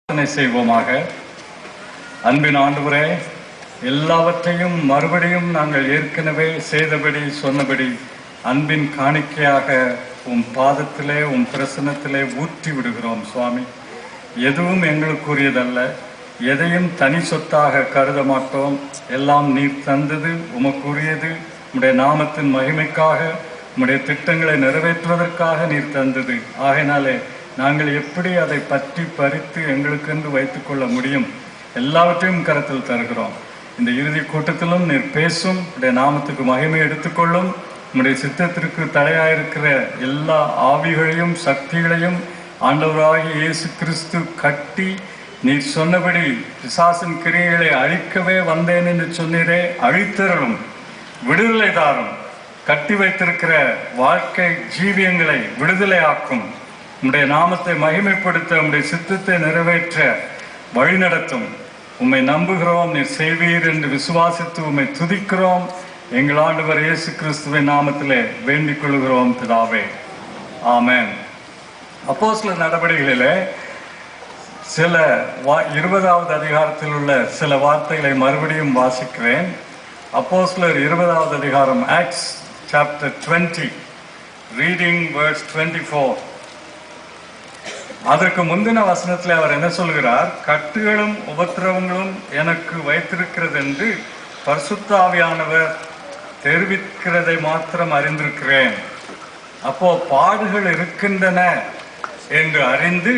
பிரார்த்தனை செய்வோமாக. அன்பின் ஆண்டவரே, எல்லாவற்றையும் மறுபடியும் நாங்கள் ஏற்கனவே செய்தபடி சொன்னபடி அன்பின் காணிக்கையாக உம் பாதத்திலே உம் பிரசன்னத்திலே ஊற்றி விடுகிறோம் சுவாமி. எதுவும் எங்களுக்குரியதல்ல, எதையும் தனி சொத்தாக கருத மாட்டோம். எல்லாம் நீர் தந்தது, உமக்குரியது, உம்முடைய நாமத்தின் மகிமைக்காக, உம்முடைய திட்டங்களை நிறைவேற்றுவதற்காக நீர் தந்தது. ஆகையினாலே நாங்கள் எப்படி அதை பற்றி பறித்து எங்களுக்கென்று வைத்துக்கொள்ள முடியும்? எல்லாவற்றையும் கருத்தில் தருகிறோம். இந்த இறுதி கூட்டத்திலும் நீர் பேசும், உடைய நாமத்துக்கு மகிமை எடுத்துக்கொள்ளும். உம்முடைய சித்தத்திற்கு தடையாயிருக்கிற எல்லா ஆவிகளையும் சக்திகளையும் ஆண்டவராகிய இயேசு கிறிஸ்து கட்டி, நீர் சொன்னபடி பிசாசின் கிரியைகளை அழிக்கவே வந்தேன் என்று சொன்னீரே, அழித்தருளும், விடுதலை தாரும். கட்டி வைத்திருக்கிற வாழ்க்கை ஜீவியங்களை விடுதலையாக்கும். உம்முடைய நாமத்தை மகிமைப்படுத்த, உம்முடைய சித்தத்தை நிறைவேற்ற வழிநடத்தும். உம்மை நம்புகிறோம், நீர் செய்வீர் என்று விசுவாசித்து உம்மை துதிக்கிறோம். எங்கள் ஆண்டவர் இயேசு கிறிஸ்துவின் நாமத்திலே வேண்டிக் கொள்கிறோம் பிதாவே, ஆமென். அப்போஸ்தலர் நடபடிகளிலே சில 20வது அதிகாரத்தில் உள்ள சில வார்த்தைகளை மறுபடியும் வாசிக்கிறேன். அப்போஸ்தலர் 20வது அதிகாரம், ஆக்ட்ஸ் சாப்டர் 20, ரீடிங் வேர்ஸ் 24. அதற்கு முந்தின வசனத்தில் அவர் என்ன சொல்கிறார்? கட்டுகளும் உபத்திரவங்களும் எனக்கு வைத்திருக்கிறது என்று பரிசுத்த ஆவியானவர் தெரிவிக்கிறதை மாத்திரம் அறிந்திருக்கிறேன். அப்போ பாடுகள் இருக்கின்றன என்று அறிந்து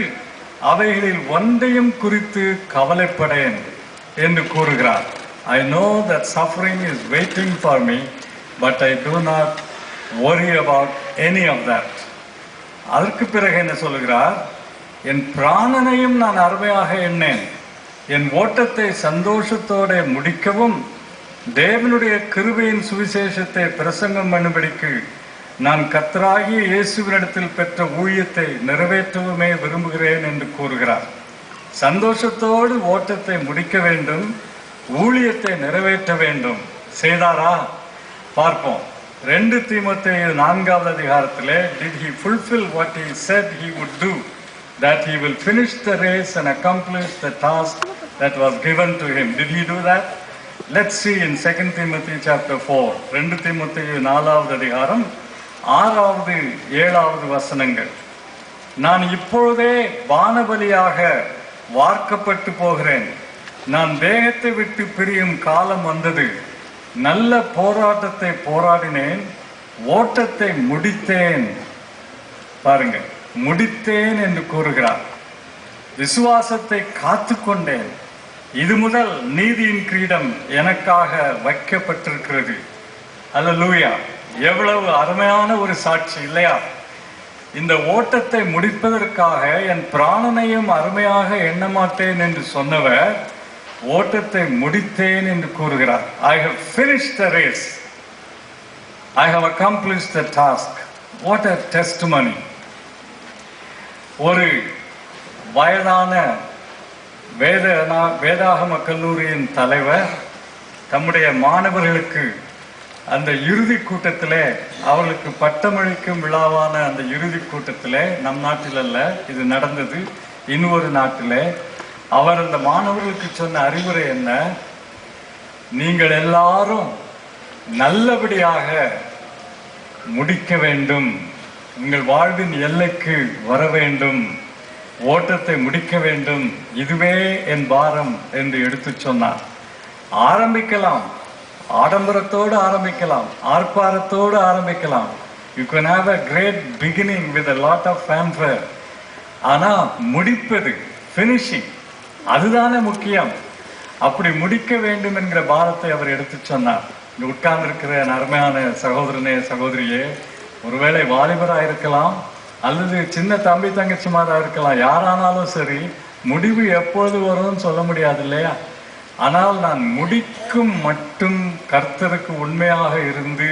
அவைகளில் ஒன்றையும் குறித்து கவலைப்படேன் என்று கூறுகிறார். I know that suffering is waiting for me, but I do not worry about any of that. அதற்கு பிறகு என்ன சொல்கிறார்? என் பிராணனையும் நான் அருமையாக எண்ணேன், என் ஓட்டத்தை சந்தோஷத்தோடு முடிக்கவும் தேவனுடைய கிருபையின் சுவிசேஷத்தை பிரசங்கம் பண்ணும்படிக்கு நான் கர்த்தராகிய இயேசுவினிடத்தில் பெற்ற ஊழியத்தை நிறைவேற்றவுமே விரும்புகிறேன் என்று கூறுகிறார். சந்தோஷத்தோடு ஓட்டத்தை முடிக்க வேண்டும், ஊழியத்தை நிறைவேற்ற வேண்டும். செய்தாரா? பார்ப்போம். 2 தீமோத்தேயு 4வது அதிகாரத்திலே, did he fulfill what he said he would do, that he will finish the race and accomplish the task that was given to him? Did he do that? Let's see in 2 Timothy chapter 4. 2 தீமோத்தேயு 4வது அதிகாரம் 6வது 7வது வசனங்கள். நான் இப்பொழுதே வானபலியாக வார்க்கப்பட்டு போகிறேன், நான் தேகத்தை விட்டு பிரியும் காலம் வந்தது. நல்ல போராட்டத்தை போராடினேன், ஓட்டத்தை முடித்தேன். பாருங்க, முடித்தேன் என்று கூறுகிறார். விசுவாசத்தை காத்து கொண்டேன், இது முதல் நீதியின் கிரீடம் எனக்காக வைக்கப்பட்டிருக்கிறது. அல்லேலூயா! எவ்வளவு அருமையான ஒரு சாட்சி இல்லையா? இந்த ஓட்டத்தை முடிப்பதற்காக என் பிராணனையும் அருமையாக எண்ணமாட்டேன் என்று சொன்னவர் ஓட்டத்தை முடித்தேன் என்று கூறுகிறார். I have finished the race, I have accomplished the task. What a testimony! ஒரு வயதான வேதாகம கல்லூரியின் தலைவர் தம்முடைய மாணவர்களுக்கு அந்த இறுதி கூட்டத்திலே, அவர்களுக்கு பட்டமளிக்கும் விழாவான அந்த இறுதி கூட்டத்திலே, நம் நாட்டில் அல்ல இது நடந்தது, இன்னொரு நாட்டிலே, அவர் அந்த மாணவர்களுக்கு சொன்ன அறிவுரை என்ன? நீங்கள் எல்லாரும் நல்லபடியாக முடிக்க வேண்டும், உங்கள் வாழ்வின் எல்லைக்கு வர வேண்டும், ஓட்டத்தை முடிக்க வேண்டும், இதுவே என் பாரம் என்று எடுத்து சொன்னார். ஆரம்பிக்கலாம், ஆடம்பரத்தோடு ஆரம்பிக்கலாம், ஆர்ப்பாரத்தோடு ஆரம்பிக்கலாம். You can have a great beginning with a lot of fanfare. ஆனால் முடிப்பது, ஃபினிஷிங், அதுதானே முக்கியம். அப்படி முடிக்க வேண்டும் என்கிற பாரத்தை அவர் எடுத்து சொன்னார். இங்கே உட்கார்ந்திருக்கிற அருமையான சகோதரனே சகோதரியே, ஒருவேளை வாலிபராக இருக்கலாம் அல்லது சின்ன தம்பி தங்கச்சிமாராக இருக்கலாம், யாரானாலும் சரி, முடிவு எப்பொழுது வரும்னு சொல்ல முடியாது இல்லையா? ஆனால் நான் முடிக்கும் மட்டும் கர்த்தருக்கு உண்மையாக இருந்து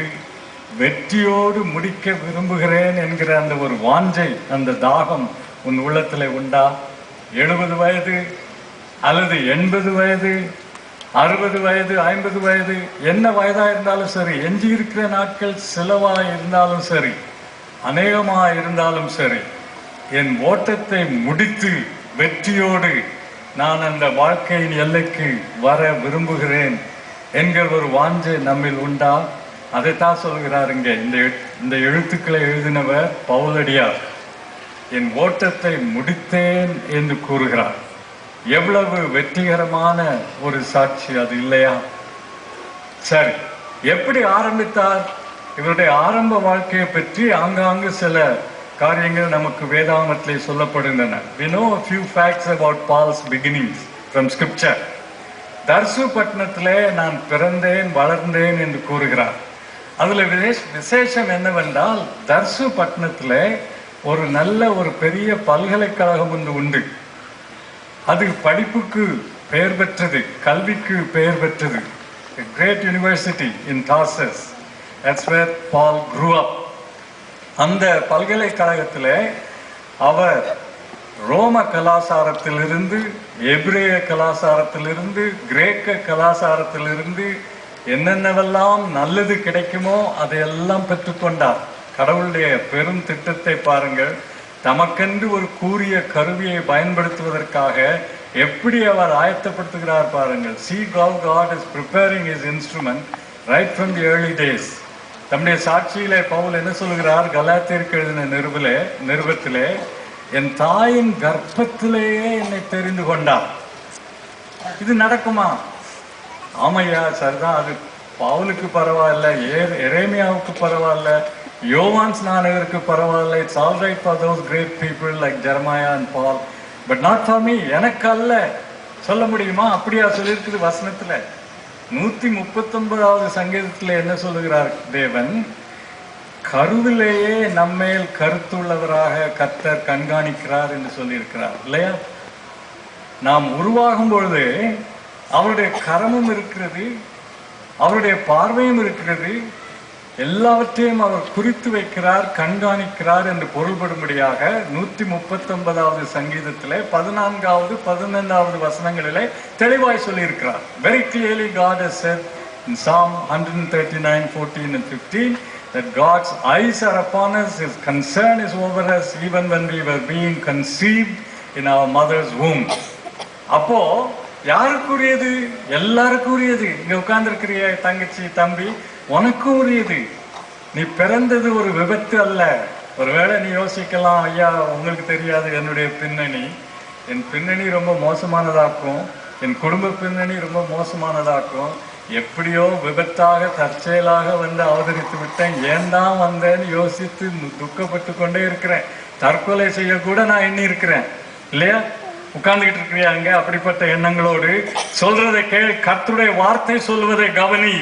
வெற்றியோடு முடிக்க விரும்புகிறேன் என்கிற அந்த ஒரு வாஞ்சை, அந்த தாகம் உன் உள்ளத்தில் உண்டா? 70 வயது அல்லது 80 வயது, 60 வயது, 50 வயது, என்ன வயதாக இருந்தாலும் சரி, எஞ்சி இருக்கிற நாட்கள் சிலவாக இருந்தாலும் சரி, அநேகமாக இருந்தாலும் சரி, என் ஓட்டத்தை முடித்து வெற்றியோடு நான் அந்த வாழ்க்கையின் எல்லைக்கு வர விரும்புகிறேன் என்கிற ஒரு வாஞ்சை நம்மில் உண்டா? அதைத்தான் சொல்கிறார் இங்கே இந்த எழுத்துக்களை எழுதினவர் பவுலடியார். என் ஓட்டத்தை முடித்தேன் என்று கூறுகிறார். எவ்வளவு வெற்றிகரமான ஒரு சாட்சி அது இல்லையா? சரி, எப்படி ஆரம்பித்தார்? இவருடைய ஆரம்ப வாழ்க்கையை பற்றி ஆங்காங்கு சில காரியங்கள் நமக்கு வேதாகமத்திலே சொல்லப்படுகின்றன. We know a few facts about Paul's beginnings from scripture. தர்சு பட்டணத்திலே நான் பிறந்தேன் வளர்ந்தேன் என்று கூறுகிறார். அதுல விசேஷம் என்னவென்றால், தர்சு பட்டணத்திலே ஒரு பெரிய பல்கலைக்கழகம் ஒன்று உண்டு. அது படிப்புக்கு பெயர் பெற்றது, கல்விக்கு பெயர் பெற்றது. A great university in Tarsus. That's where Paul grew up. அந்த பல்கலைக்கழகத்திலே அவர் ரோம கலாச்சாரத்திலிருந்து, எபிரேய கலாச்சாரத்திலிருந்து, கிரேக்க கலாச்சாரத்திலிருந்து என்னென்னவெல்லாம் நல்லது கிடைக்குமோ அதையெல்லாம் பெற்றுக்கொண்டார். கடவுளுடைய பெரும் திட்டத்தை பாருங்கள். தமக்கென்று ஒரு கூரிய கருவியை பயன்படுத்துவதற்காக எப்படி அவர் ஆயத்தப்படுத்துகிறார் பாருங்கள். See how God is preparing his instrument right from the early days. தம்முடைய சாட்சியிலே பவுல் என்ன சொல்கிறார்? கலாத்தியருக்கு எழுதின நிருபத்திலே, என் தாயின் கர்ப்பத்திலேயே என்னை தெரிந்து கொண்டார். இது நடக்குமா? ஆமையா, சரிதான். அது பவுலுக்கு பரவாயில்ல, எரேமியாவுக்கு பரவாயில்ல, யோவான் ஸ்நானகருக்கு பரவாயில்ல. It's all right for those great people like Jeremiah and Paul, but not for me. எனக்கு அல்ல. சொல்ல முடியுமா? அப்படியா சொல்லியிருக்குது வசனத்துல. 139வது சங்கீதத்துல என்ன சொல்லுகிறார் தேவன்? கருவிலேயே நம்மேல் கருத்துள்ளவராக கர்த்தர் கண்காணிக்கிறார் என்று சொல்லியிருக்கிறார் இல்லையா? நாம் உருவாகும் பொழுது அவருடைய கரமும் இருக்கிறது, அவருடைய பார்வையும் இருக்கிறது. எல்லாவற்றையும் அவர் குறித்து வைக்கிறார், கண்காணிக்கிறார் என்று பொருள்படும்படியாக 139வது சங்கீதத்திலே 14வது 15வது வசனங்களிலே தெளிவாய் சொல்லியிருக்கிறார். Very clearly God has said in Psalm 139:14 and 15 that God's eyes are upon us, his concern is over us even when we were being conceived in our mother's womb. அப்போ யாருக்குரியது? எல்லாருக்கும் உரியது. இங்க உட்கார்ந்துருக்கிறிய தங்கச்சி, தம்பி, உனக்கும் உரியது. நீ பிறந்தது ஒரு விபத்து அல்ல. ஒருவேளை நீ யோசிக்கலாம், ஐயா உங்களுக்கு தெரியாது என்னுடைய பின்னணி, என் பின்னணி ரொம்ப மோசமானதாக்கும், என் குடும்ப பின்னணி ரொம்ப மோசமானதாக்கும். எப்படியோ விபத்தாக தற்செயலாக வந்து அவதரித்து விட்டேன், ஏன் தான் வந்தேன்னு யோசித்து துக்கப்பட்டு கொண்டே இருக்கிறேன். தற்கொலை செய்ய கூட நான் எண்ணி இருக்கிறேன் இல்லையா? உட்கார்ந்துகிட்டு இருக்கிறியாங்க அப்படிப்பட்ட எண்ணங்களோடு. சொல்றதை கேள், கர்த்தருடைய வார்த்தை சொல்வதை கவனி.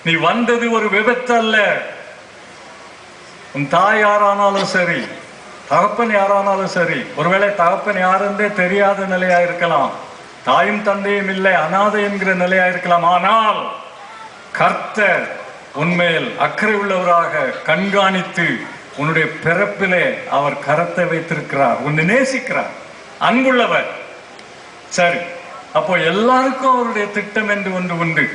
நீ வந்தது ஒரு விபத்து அல்ல. உன் தாய் யாரானாலும் சரி, தகப்பன் யாரானாலும் சரி, ஒருவேளை தகப்பன் யாருந்தே தெரியாத நிலையா இருக்கலாம், தாயும் தந்தையும் இல்லை, அனாதை என்கிற நிலையா இருக்கலாம். ஆனால் கர்த்தர் உன்மேல் அக்கறை உள்ளவராக கண்காணித்து உன்னுடைய பிறப்பிலே அவர் கரத்தை வைத்திருக்கிறார், உன்னை நேசிக்கிறார், அன்புள்ளவர். சரி, அப்போ எல்லாருக்கும் அவருடைய திட்டம் என்று ஒன்று உண்டு.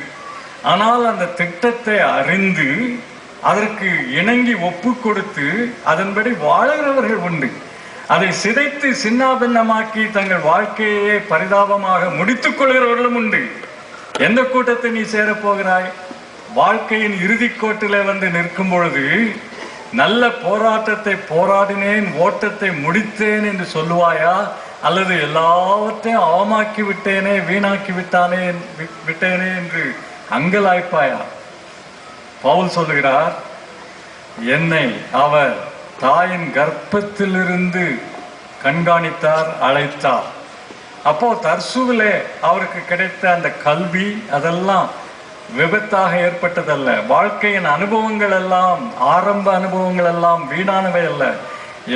ஆனால் அந்த திட்டத்தை அறிந்து அதற்கு இணங்கி ஒப்பு கொடுத்து அதன்படி வாழுகிறவர்கள் உண்டு. அதை சிதைத்து சின்னாபின்னமாக்கி தங்கள் வாழ்க்கையே பரிதாபமாக முடித்துக் கொள்கிறவர்களும் உண்டு. எந்த கூட்டத்தை நீ சேரப்போகிறாய்? வாழ்க்கையின் இறுதி கோட்டிலே வந்து நிற்கும் பொழுது நல்ல போராட்டத்தை போராடினேன், ஓட்டத்தை முடித்தேன் என்று சொல்லுவாயா? அல்லது எல்லாவற்றையும் அவமாக்கி விட்டேனே, வீணாக்கி விட்டேனே என்று அங்கலாய்ப்பாயா? பவுல் சொல்லுகிறார், என்னை அவர் தாயின் கர்ப்பத்திலிருந்து கண்காணித்தார், அழைத்தார். அப்போ தர்சுவிலே அவருக்கு கிடைத்த அந்த கல்வி அதெல்லாம் விபத்தாக ஏற்பட்டதல்ல. வாழ்க்கையின் அனுபவங்கள் எல்லாம், ஆரம்ப அனுபவங்கள் எல்லாம் வீணானவை அல்ல.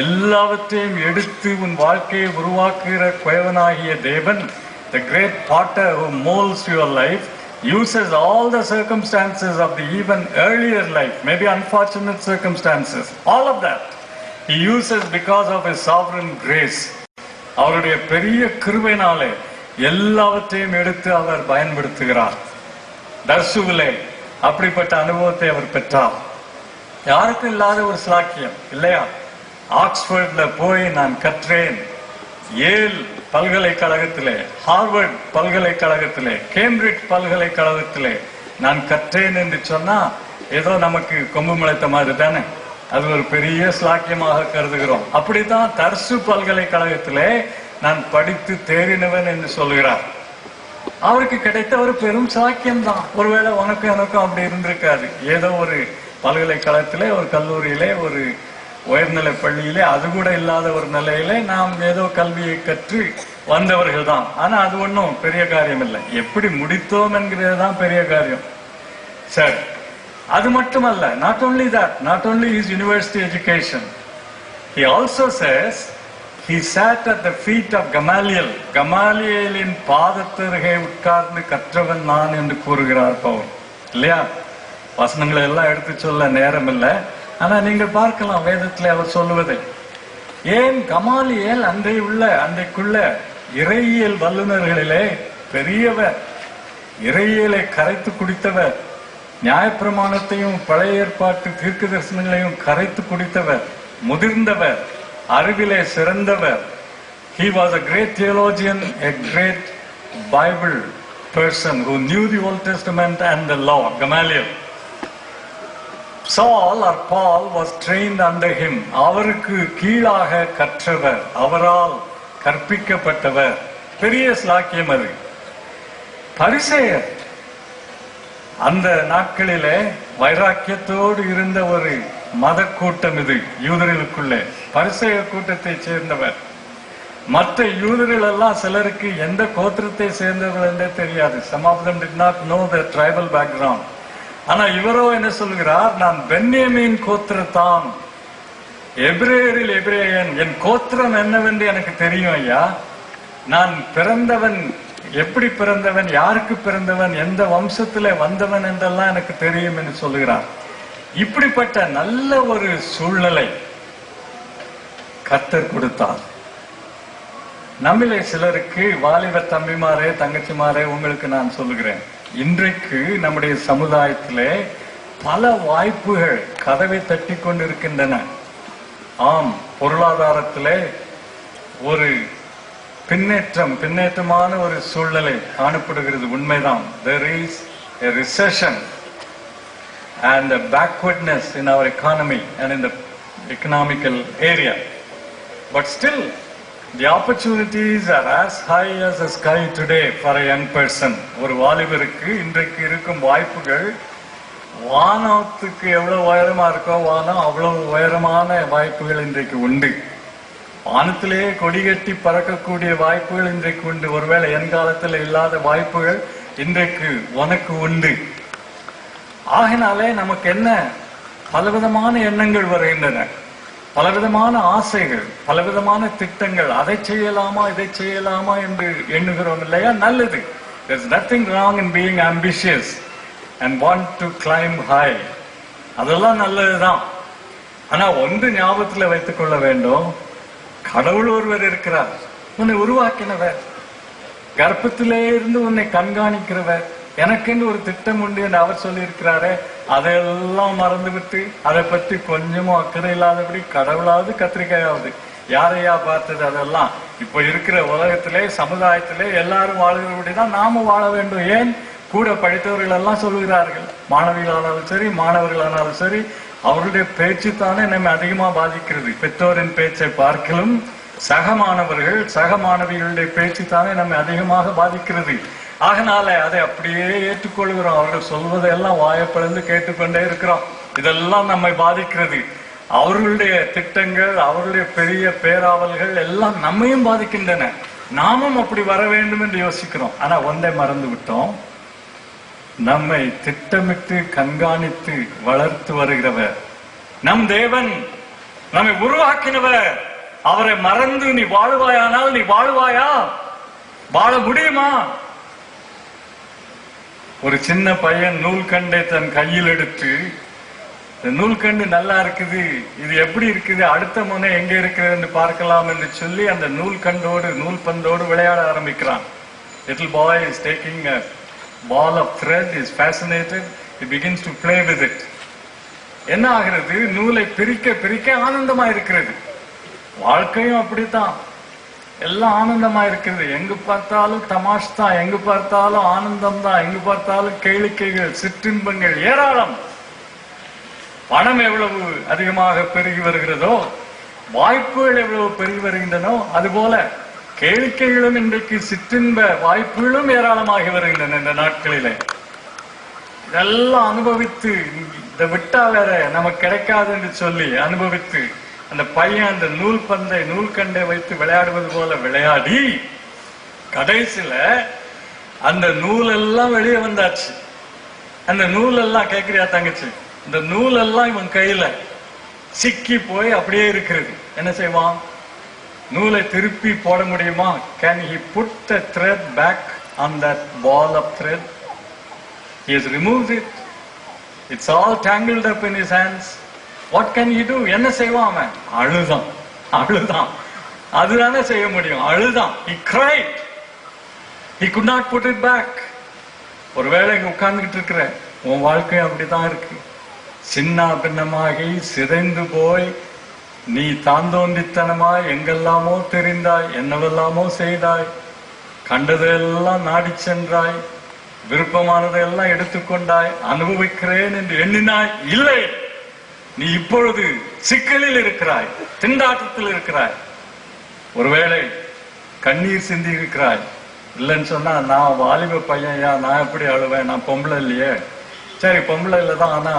எல்லாவற்றையும் எடுத்து உன் வாழ்க்கையை உருவாக்குகிற குயவனாகிய தேவன், the great potter who molds your life, uses all the circumstances of the even earlier life, maybe unfortunate circumstances, all of that he uses because of his sovereign grace. அவருடைய பெரிய கிருபையினாலே எல்லாவற்றையும் எடுத்து அவர் பயன்படுத்துகிறார். தர்சுவிலே அப்படிப்பட்ட அனுபவத்தை அவர் பெற்றார். யாருக்கும் இல்லாத ஒரு சாக்கியம் இல்லையா? ஆக்ஸ்போர்ட்ல போய் நான் கற்றேன், ஏல் பல்கலைக்கழகத்திலே, ஹார்வர்ட் பல்கலைக்கழகத்திலே, கேம்பிரிட்ஜ் பல்கலைக்கழகத்திலே நான் கற்றேன் என்று சொன்னா ஏதோ நமக்கு கொம்பு முளைத்த மாதிரி தானே, அது ஒரு பெரிய ஸ்லாக்கியமாக கருதுகிறோம். அப்படித்தான் தர்சு பல்கலைக்கழகத்திலே நான் படித்து தேறினவன் என்று சொல்கிறார். அவருக்கு கிடைத்த ஒரு பெரும் சாக்கியம் தான். ஒருவேளை உனக்கும் எனக்கும் அப்படி இருந்திருக்காது. ஏதோ ஒரு பல்கலைக்கழகத்திலே, ஒரு கல்லூரியிலே, ஒரு உயர்நிலை பள்ளியிலே, அது கூட இல்லாத ஒரு நிலையிலே நாம் ஏதோ கல்வியை கற்று வந்தவர்கள் தான். ஆனா அது ஒன்றும் பெரிய காரியம் இல்லை. எப்படி முடித்தோம் என்கிறது தான் பெரிய காரியம். சரி, அது மட்டுமல்ல. not only his university education, he also says he sat at the feet of Gamaliel. கமாலியேலின் பாதத்தருகே உட்கார்ந்து கற்றவன் நான் என்று கூறுகிறார் பவுல். இல்லையா? வசனங்களை எல்லாம் எடுத்து சொல்ல நேரம் இல்லை. ஆனா நீங்கள் பார்க்கலாம் வேதத்திலே அவர் சொல்லுவதை. ஏன் கமாலியேல் அன்றைக்குள்ள இறையியல் வல்லுநர்களிலே பெரியவர், இறையியலை கரைத்து குடித்தவர், நியாயப்பிரமாணத்தையும் பழைய ஏற்பாட்டு தீர்க்க தரிசனங்களையும் கரைத்து குடித்தவர், முதிர்ந்தவர், அறிவிலே சிறந்தவர். He was a great theologian, a great Bible person who knew the Old Testament and the law. Gamaliel. Saul or Paul was trained under him. அவருக்கு கீழாக கற்றவர், அவரால் கற்பிக்கப்பட்டவர். பெரிய ஸ்லாக்கியம் அது. பரிசேயர் அந்த நாட்களிலே வைராக்கியத்தோடு இருந்த ஒரு மத கூட்டம் இது. யூதர்களுக்குள்ளே பரிசேயர் கூட்டத்தை சேர்ந்தவர். மற்ற யூதர்கள் எல்லாம் சிலருக்கு எந்த கோத்திரத்தை சேர்ந்தவர்கள் என்றே தெரியாது. Some of them did not know their tribal background. ஆனா இவரோ என்ன சொல்கிறார்? நான் பென்யமீன் கோத்திரத்தான், எபிரேயரில் எபிரேயன். என் கோத்திரம் என்னவென்று எனக்கு தெரியும் ஐயா. நான் பிறந்தவன், எப்படி பிறந்தவன், யாருக்கு பிறந்தவன், எந்த வம்சத்திலே வந்தவன் என்றெல்லாம் எனக்கு தெரியும் என்று சொல்லுகிறார். இப்படிப்பட்ட நல்ல ஒரு சூழ்நிலை கர்த்தர் கொடுத்தார். நம்மிலே சிலருக்கு, வாலிப தம்பிமாரே தங்கச்சிமாரே, உங்களுக்கு நான் சொல்லுகிறேன், இன்றைக்கு நம்முடைய சமுதாயத்திலே பல வாய்ப்புகள் கதவை தட்டி கொண்டிருக்கின்றன. ஆம், பொருளாதாரத்திலே ஒரு பின்னேற்றமான ஒரு சூழ்நிலை காணப்படுகிறது, உண்மைதான். There is a recession and a backwardness in our economy and in the economical area. But still, the opportunities are as high as the sky today for a young person. ஒரு வாலிபருக்கு இன்றைக்கு இருக்கும் வாய்ப்புகள் வானத்துக்கு எவ்வளவு உயரமா இருக்கோ வானம் அவ்வளவு உயரமான வாய்ப்புகள் இன்றைக்கு உண்டு. வானத்திலே கொடி கட்டி பறக்கக்கூடிய வாய்ப்புகள் இன்றைக்கு உண்டு. ஒருவேளை என் காலத்தில் இல்லாத வாய்ப்புகள் இன்றைக்கு உனக்கு உண்டு. ஆகினாலே நமக்கு என்ன பலவிதமான எண்ணங்கள் வருகின்றன, பலவிதமான ஆசைகள், பலவிதமான திட்டங்கள். அதை செய்யலாமா இதை செய்யலாமா என்று எண்ணுகிறோம் இல்லையா? நல்லது. There's nothing wrong in being ambitious and want to climb high. அதெல்லாம் நல்லதுதான். ஆனா ஒன்று ஞாபகத்தில் வைத்துக் கொள்ள வேண்டும், கடவுள் ஒருவர் இருக்கிறார், உன்னை உருவாக்கினவர், கர்ப்பத்திலே இருந்து உன்னை கண்காணிக்கிறவர். எனக்கென்று ஒரு திட்டம் உண்டு என்று அவர் சொல்லி இருக்கிறாரே, அதையெல்லாம் மறந்து விட்டு அதை பற்றி கொஞ்சமும் அக்கறை இல்லாதபடி கடவுளாவது கத்திரிக்காயாவது யாரையா பார்த்தது? அதெல்லாம் இப்ப இருக்கிற உலகத்திலே சமுதாயத்திலே எல்லாரும் வாழ்கிறபடிதான் நாமும் வாழ வேண்டும். ஏன்? கூட படித்தவர்கள் எல்லாம் சொல்லுகிறார்கள், மாணவிகளானாலும் சரி மாணவர்களானாலும் சரி, அவருடைய பேச்சு தானே நம்மை அதிகமா பாதிக்கிறது. பெற்றோரின் பேச்சை பார்க்கலும் சக மாணவர்கள் சக மாணவிகளுடைய பேச்சு தானே நம்மை அதிகமாக பாதிக்கிறது. ஆகனால அதை அப்படியே ஏற்றுக்கொள்கிறோம். அவர்கள் சொல்வதெல்லாம் வாயப்பிளந்து கேட்டுக்கொண்டே இருக்கிறோம். இதெல்லாம் நம்மை பாதிக்கிறது. அவர்களுடைய திட்டங்கள், அவருடைய பெரிய பேராவல்கள் எல்லாம் நம்மையும் பாதிக்கின்றன. நாமும் அப்படி வர வேண்டும் என்று யோசிக்கிறோம். ஆனா ஒன்றை மறந்து விட்டோம், நம்மை திட்டமிட்டு கண்காணித்து வளர்த்து வருகிறவர் நம் தேவன், நம்மை உருவாக்கினவர். அவரை மறந்து நீ வாழ்வாயானால் நீ வாழ்வாயா? வாழ முடியுமா? ஒரு சின்ன பையன் நூல்கண்டை தன் கையில் எடுத்து, நூல்கண்டு நல்லா இருக்குது, இது எப்படி இருக்குது, அடுத்த முனை எங்க இருக்கிறது என்று பார்க்கலாம் என்று சொல்லி அந்த நூல்கண்டோடு நூல்பந்தோடு விளையாட ஆரம்பிக்கிறான். Little boy is taking a ball of thread, is fascinated, he begins to play with it. என்ன ஆகிறது? நூலை பிரிக்க பிரிக்க ஆனந்தமா இருக்கிறது. வாழ்க்கையும் அப்படித்தான். எல்லாம் ஆனந்தமா இருக்குது. எங்கு பார்த்தாலும் தமாஷ் தான், எங்கு பார்த்தாலும் ஆனந்தம் தான், எங்கு பார்த்தாலும் கேளிக்கைகள், சிற்றின்பங்கள் ஏராளம். பணம் எவ்வளவு அதிகமாக பெருகி வருகிறதோ, வாய்ப்புகள் எவ்வளவு பெருகி வருகின்றனோ, அதுபோல கேளிக்கைகளும் இன்றைக்கு சிற்றின்ப வாய்ப்புகளும் ஏராளமாகி வருகின்றன இந்த நாட்களிலே. இதெல்லாம் அனுபவித்து இதை விட்டா வேற நமக்கு கிடைக்காது என்று சொல்லி அனுபவித்து அந்த பையன் அந்த நூல் பந்தை நூல் கண்டை வைத்து விளையாடுவது போல விளையாடி கடைசியில அந்த நூல் எல்லாம் வெளியே வந்தாச்சு. அந்த நூல் எல்லாம் கேட்கிறியா தங்கச்சி, இந்த நூல் எல்லாம் இவன் கையில சிக்கி போய் அப்படியே இருக்கிறது. என்ன செய்வான்? நூலை திருப்பி போட முடியுமா? Can he put the thread back on that ball of thread? He has removed it. It's all tangled up in his hands. What can he do? என்ன செய்வான் அவன்? அழுதான். அழுதான். அதுதானே செய்ய முடியும். அழுதான். He cried. He could not put it back. ஒருவேளை இங்க உட்கார்ந்துகிட்டு இருக்கிற உன் வாழ்க்கை அப்படிதான் இருக்கு. சின்ன பின்னமாகி சிதைந்து போய் நீ தாந்தோண்டித்தனமாய் எங்கெல்லாமோ தெரிந்தாய், என்னவெல்லாமோ செய்தாய், கண்டதெல்லாம் நாடி சென்றாய், விருப்பமானதையெல்லாம் எடுத்துக்கொண்டாய், அனுபவிக்கிறேன் என்று எண்ணினாய். இல்லை, நீ இப்பொழுது சிக்கலில் இருக்கிறாய், திண்டாட்டத்தில் இருக்கிறாய். ஒருவேளை கண்ணீர் சிந்தி இருக்கிறாய். இல்லைன்னு சொன்னா, நான் வாலிப பையன், நான் எப்படி அழுவேன், நான் பொம்பளை இல்லையே. சரி, பொம்பளை இல்லதான், ஆனா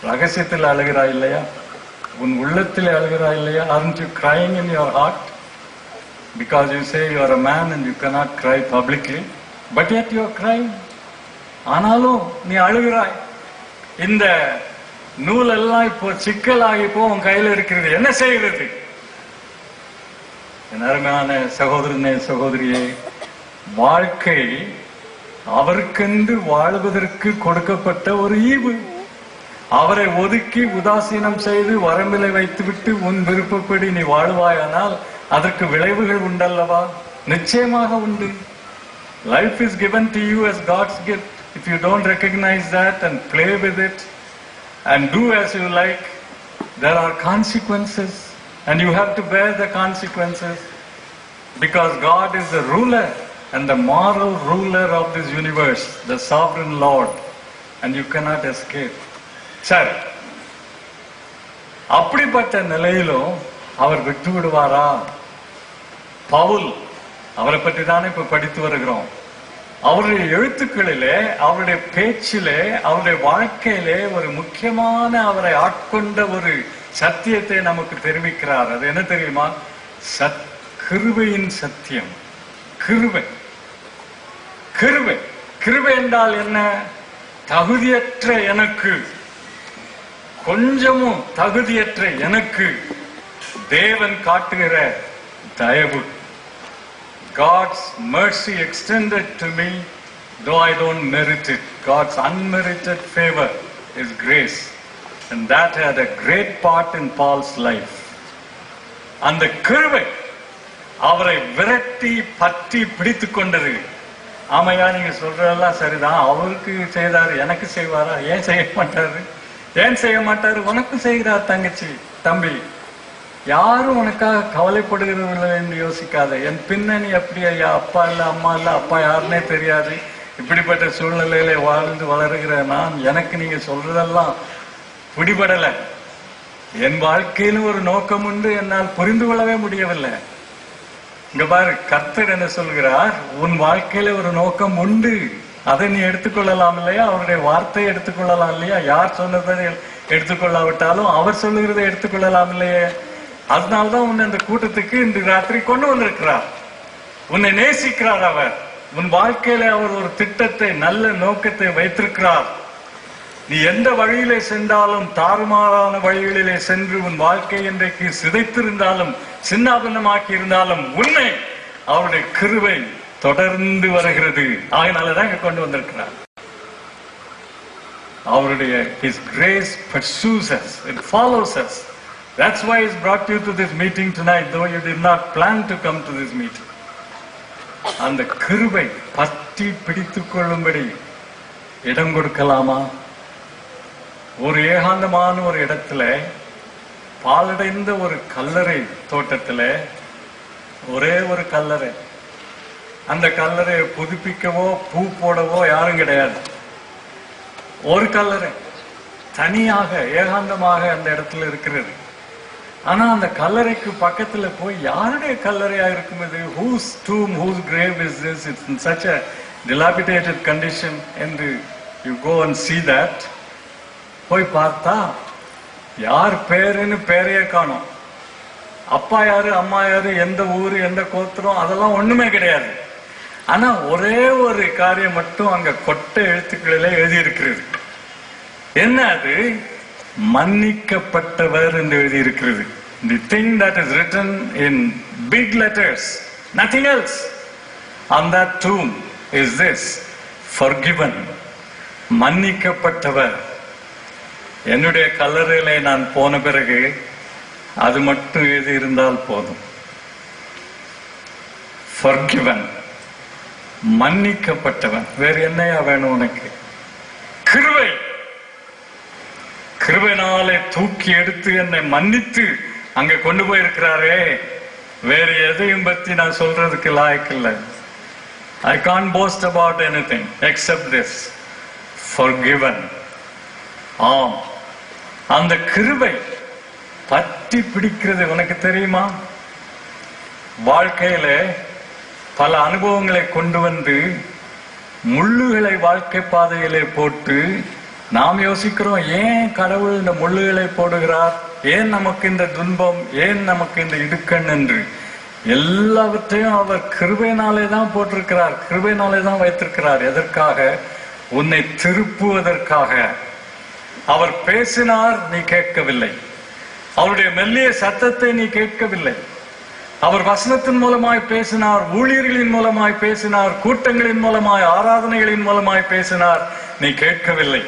ரகசியத்தில் அழுகிறாய் இல்லையா? உன் உள்ளத்தில் அழுகிறாய் இல்லையா? Aren't you crying in your heart? Because you say you are a man and you cannot cry publicly, but yet you are crying. ஆனாலும் நீ அழுகிறாய். இந்த நூல் எல்லாம் இப்போ சிக்கலாகி இப்போ உன் கையில இருக்கிறது. என்ன செய்கிறது? என் அருமையான சகோதரனே, சகோதரியே, வாழ்க்கை அவருக்கென்று வாழ்வதற்கு கொடுக்கப்பட்ட ஒரு ஈவு. அவரை ஒதுக்கி உதாசீனம் செய்து வரம்பிலை வைத்துவிட்டு உன் விருப்பப்படி நீ வாழ்வாயானால் அதற்கு விளைவுகள் உண்டல்லவா? நிச்சயமாக உண்டு. Life is given to you as God's gift. If you don't recognize that and play with it and do as you like, there are consequences and you have to bear the consequences, because God is the ruler and the moral ruler of this universe, the sovereign Lord, and you cannot escape. சரி, அப்படிப்பட்ட நிலையிலும் அவர் விட்டு விடுவாரா? பவுல், அவரை பற்றி தானே இப்ப படித்து வருகிறோம். அவருடைய எழுத்துக்களிலே, அவருடைய பேச்சிலே, அவருடைய வாழ்க்கையிலே ஒரு முக்கியமான அவரை ஆட்கொண்ட ஒரு சத்தியத்தை நமக்கு தெரிவிக்கிறார். அது என்ன தெரியுமா? கிருபையின் சத்தியம். கிருபை. கிருபை. கிருபை என்றால் என்ன? தகுதியற்ற எனக்கு, கொஞ்சமும் தகுதியற்ற எனக்கு தேவன் காட்டுகிற தயவு. God's mercy extended to me, though I don't merit it. God's unmerited favor is grace. And that had a great part in Paul's life. அந்த கிருபை அவரை விரட்டி பற்றி பிடித்து கொண்டது. ஆமையா, நீங்க சொல்றதெல்லாம் சரிதான், அவருக்கு செய்தாரு, எனக்கு செய்வாரா? ஏன் செய்ய மாட்டாரு? ஏன் செய்ய மாட்டாரு? உனக்கும் செய்கிறார் தங்கச்சி, தம்பி. யாரும் உனக்காக கவலைப்படுகிறதில்லை என்று யோசிக்காத. என் பின்னணி எப்படி, ஐயா, அப்பா இல்ல, அம்மா இல்ல, அப்பா யாருன்னே தெரியாது, இப்படிப்பட்ட சூழ்நிலையில வாழ்ந்து வளருகிற நான், எனக்கு நீங்க சொல்றதெல்லாம் பிடிபடல. என் வாழ்க்கையிலும் ஒரு நோக்கம் உண்டு, என்னால் புரிந்து கொள்ளவே முடியவில்லை. இங்க பாரு, கர்த்தர் என்ன சொல்கிறார்? உன் வாழ்க்கையில ஒரு நோக்கம் உண்டு, அதை நீ எடுத்துக்கொள்ளலாம் இல்லையா? அவருடைய வார்த்தையை எடுத்துக்கொள்ளலாம் இல்லையா? யார் சொன்னதை எடுத்துக்கொள்ளாவிட்டாலும் அவர் சொல்லுகிறதை எடுத்துக்கொள்ளலாம் இல்லையே? அதனால்தான் உன்னை அந்த கூட்டத்துக்கு இன்று ராத்திரி கொண்டு வந்திருக்கிறார். உன்னை நேசிக்கிறார் அவர். உன் வாழ்க்கையில அவர் ஒரு திட்டத்தை, நல்ல நோக்கத்தை வைத்திருக்கிறார். நீ எந்த வழியிலே சென்றாலும், தாறுமாறான வழிகளிலே சென்று உன் வாழ்க்கை இன்றைக்கு சிதைத்திருந்தாலும், சின்னாபின்னமாக்கி இருந்தாலும், உன்னை அவருடைய கிருபை தொடர்ந்து வருகிறது. ஆகினாலதான் இங்க கொண்டு வந்திருக்கிறார். அவருடைய His grace pursues us, it follows us. That's why He's brought you to this meeting tonight, though you did not plan to come to this meeting. அந்த கிருபை பற்றி பிடித்துக் கொள்ளும்படி இடம் கொடுக்கலாமா? ஒரு ஏகாந்தமான ஒரு இடத்துல, பாலடைந்த ஒரு கல்லறை தோட்டத்துல ஒரே ஒரு கல்லறை. அந்த கல்லறையை புதுப்பிக்கவோ பூ போடவோ யாரும் கிடையாது. ஒரு கல்லறை தனியாக ஏகாந்தமாக அந்த இடத்துல இருக்கிறது. ஆனா அந்த கல்லறைக்கு பக்கத்துல போய் யாருடைய கல்லறையா இருக்கும் இது? whose tomb, whose grave is this? It's in such a dilapidated condition. And you go and see that. போய் பார்த்தா யார் பேருன்னு பேரையே காணும். அப்பா யாரு, அம்மா யாரு, எந்த ஊரு, எந்த கோத்திரம், அதெல்லாம் ஒண்ணுமே கிடையாது. ஆனா ஒரே ஒரு காரியம் மட்டும் அங்க கொட்டை எழுத்துக்களிலே எழுதியிருக்கிறது. என்ன அது? மன்னிக்கப்பட்டவர் என்று எழுதியிருக்கிறது. The thing that is written in big letters, nothing else on that tomb is this: forgiven. மன்னிக்கப்பட்டவர். என்னுடைய கல்லறையிலே நான் போன பிறகு அது மட்டும் எழுதி இருந்தால் போதும். forgiven, மன்னிக்கப்பட்டவன். வேறு என்னையா வேணும் உனக்கு? கிருபை. கிருபையினாலே தூக்கி எடுத்து என்னை மன்னித்து அங்க கொண்டு போயிருக்கிறாரே, வேறு எதையும் பத்தி நான் சொல்றதுக்கு லாயக்கில்லை. I can't boast about anything except this: forgiven. ஆம், அந்த கிருபை பற்றி பிடிக்கிறது உனக்கு தெரியுமா? வாழ்க்கையில பல அனுபவங்களை கொண்டு வந்து முள்ளுகளை வாழ்க்கை பாதையிலே போட்டு நாம் யோசிக்கிறோம், ஏன் கடவுள் இந்த முள்ளுகளை போடுகிறார், ஏன் நமக்கு இந்த துன்பம், ஏன் நமக்கு இந்த இடுக்கண் என்று. எல்லாவற்றையும் அவர் கிருபையினாலே தான் போட்டிருக்கிறார், கிருபையினாலே தான் வைத்திருக்கிறார். எதற்காக? உன்னை திருப்புவதற்காக. அவர் பேசினார், நீ கேட்கவில்லை. அவருடைய மெல்லிய சத்தத்தை நீ கேட்கவில்லை. அவர் வசனத்தின் மூலமாய் பேசினார், ஊழியர்களின் மூலமாய் பேசினார், கூட்டங்களின் மூலமாய், ஆராதனைகளின் மூலமாய் பேசினார், நீ கேட்கவில்லை.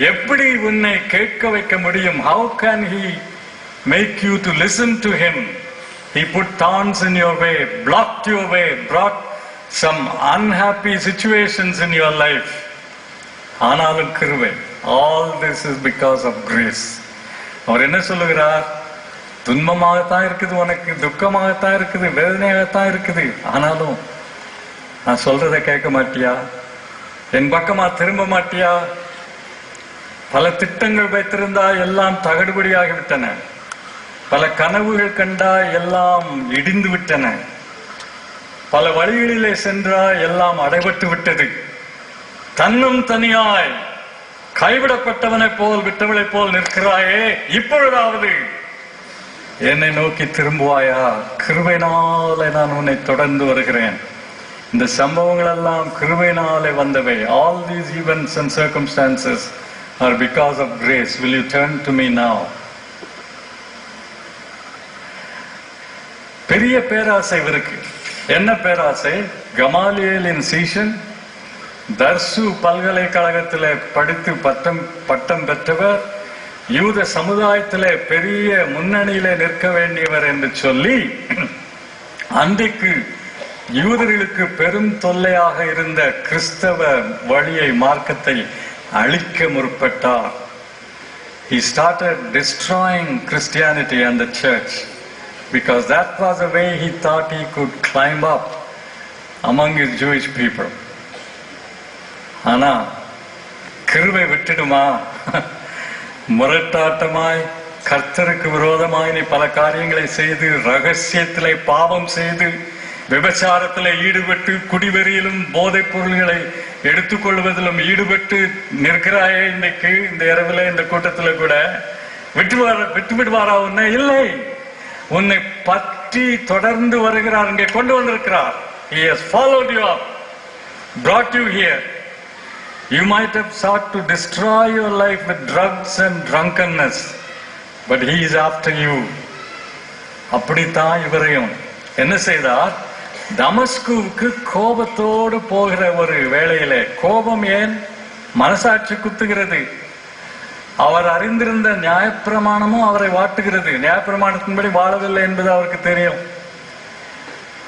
எப்படி உன்னை கேட்க வைக்க முடியும்? How can he make you to listen to him? He put thorns in your way, blocked your way, brought some unhappy situations in your life. ஆனாலும் கிருபை. All this is because of grace. அவர் என்ன சொல்லுகிறார்? துன்பமாகத்தான் இருக்குது உனக்கு, துக்கமாகத்தான் இருக்குது, வேதனையாகத்தான் இருக்குது. ஆனாலும் நான் சொல்றதை கேட்க மாட்டியா? என் பக்கமா திரும்ப மாட்டியா? பல திட்டங்கள் வைத்திருந்தா எல்லாம் தகடுபடியாகிவிட்டன. பல கனவுகள் கண்டா எல்லாம் இடிந்து விட்டன. பல வழிகளிலே சென்றா எல்லாம் அடைபட்டு விட்டது. தன்னும் தனியாய் கைவிடப்பட்டவனை போல், விட்டவளை போல் நிற்கிறாயே, இப்பொழுதாவது என்னை நோக்கி திரும்புவாயா? கிருபையினாலே நான் உன்னை தொடர்ந்து வருகிறேன். இந்த சம்பவங்கள் எல்லாம் கிருபையினாலே வந்தவை. All these events and circumstances are because of grace. Will you turn to me now? பெரிய பேராசை இருக்கு. என்ன பேராசை? கமாலியேலின் சீஷன், தர்சு பல்கலைக்கழகத்திலே படித்து பட்டம் பெற்றவர், யூத சமுதாயத்திலே பெரிய முன்னணியிலே நிற்க வேண்டியவர் என்று சொல்லி அன்றைக்கு யூதர்களுக்கு பெரும் தொல்லையாக இருந்த கிறிஸ்தவ வழியை, மார்க்கத்தை அழிக்க முற்பட்டார். He started destroying Christianity and the church because that was the way he thought he could climb up among his Jewish people. ஆனா கிருபை விட்டுடுமா? முரட்டாட்டமாய் கர்த்தருக்கு விரோதமாய் நீ பல காரியங்களை செய்து, ரகசியத்திலே பாவம் செய்து, விபச்சாரத்திலே ஈடுபட்டு, குடிவெறியிலும் போதைப் பொருள்களை எடுத்துக்கொள்வதிலும் ஈடுபட்டு நிற்கிறாயே, இன்னைக்கு இந்த இரவுல இந்த கூட்டத்துல கூட விட்டு விடுவாரா உன்னை? இல்லை, உன்னை பற்றி தொடர்ந்து வருகிறார், இங்கே கொண்டு வந்திருக்கிறார். He has followed you up, brought you here. You might have sought to destroy your life with drugs and drunkenness, but he is after you. அப்படித்தான் இவரையும் என்ன செய்தார்? தமஸ்குவுக்கு கோபத்தோடு போகிற ஒரு வேளையிலே, கோபம் ஏன்? மனசாட்சி குத்துகிறது. அவர் அறிந்திருந்த நியாயப்பிரமாணமும் அவரை வாட்டுகிறது. நியாயப்பிரமாணத்தின்படி வாழவில்லை என்பது அவருக்கு தெரியும்.